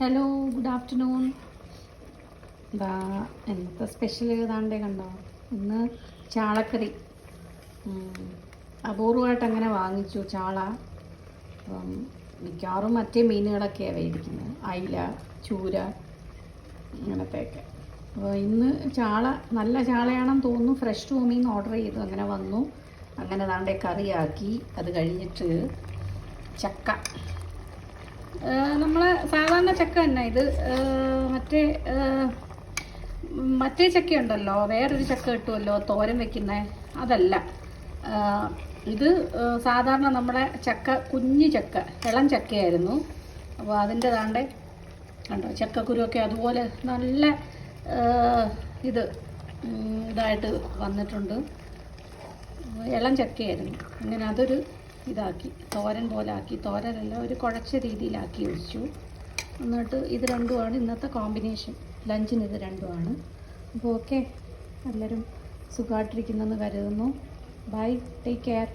Hello, good afternoon. ഇതാ എന്താ special ഏതാണ്ടേ കണ്ടോ? ഇന്ന് ചാളക്കറി. അപൂർവമായിട്ട് അങ്ങനെ വാങ്ങിച്ചു ചാള. അപ്പം മിക്കവാറും മറ്റേ മീനുകളൊക്കെയാണ് മേടിക്കുന്നത്, അയില, ചൂര, അങ്ങനത്തെയൊക്കെ. അപ്പോൾ ഇന്ന് ചാള നല്ല ചാളയാണെന്ന് തോന്നുന്നു. ഫ്രഷ് റൂമിൽ നിന്ന് ഓർഡർ ചെയ്തു, അങ്ങനെ വന്നു. അങ്ങനെ ദാണ്ടെ കറിയാക്കി. അത് കഴിഞ്ഞിട്ട് ചക്ക, നമ്മൾ സാധാരണ ചക്ക തന്നെ ഇത്. മറ്റേ മറ്റേ ചക്കയുണ്ടല്ലോ, വേറൊരു ചക്ക കിട്ടുമല്ലോ തോരൻ വെക്കുന്നത്, അതല്ല. ഇത് സാധാരണ നമ്മുടെ ചക്ക, കുഞ്ഞു ചക്ക, ഇളം ചക്കയായിരുന്നു. അപ്പോൾ അതിൻ്റെ താണ്ടെ കണ്ടോ, ചക്കക്കുരുവൊക്കെ അതുപോലെ നല്ല ഇതായിട്ട് വന്നിട്ടുണ്ട്. ഇളം ചക്കയായിരുന്നു. അങ്ങനെ അതൊരു ഇതാക്കി തോരൻ പോലെ ആക്കി, തോരനല്ല, ഒരു കുഴച്ച രീതിയിലാക്കി വെച്ചു. എന്നിട്ട് ഇത് രണ്ടുമാണ് ഇന്നത്തെ കോമ്പിനേഷൻ. ലഞ്ചിന് ഇത് രണ്ടുമാണ്. അപ്പോൾ ഓക്കെ, എല്ലാവരും സുഖമായിട്ടിരിക്കുന്നെന്ന് കരുതുന്നു. Bye, take care.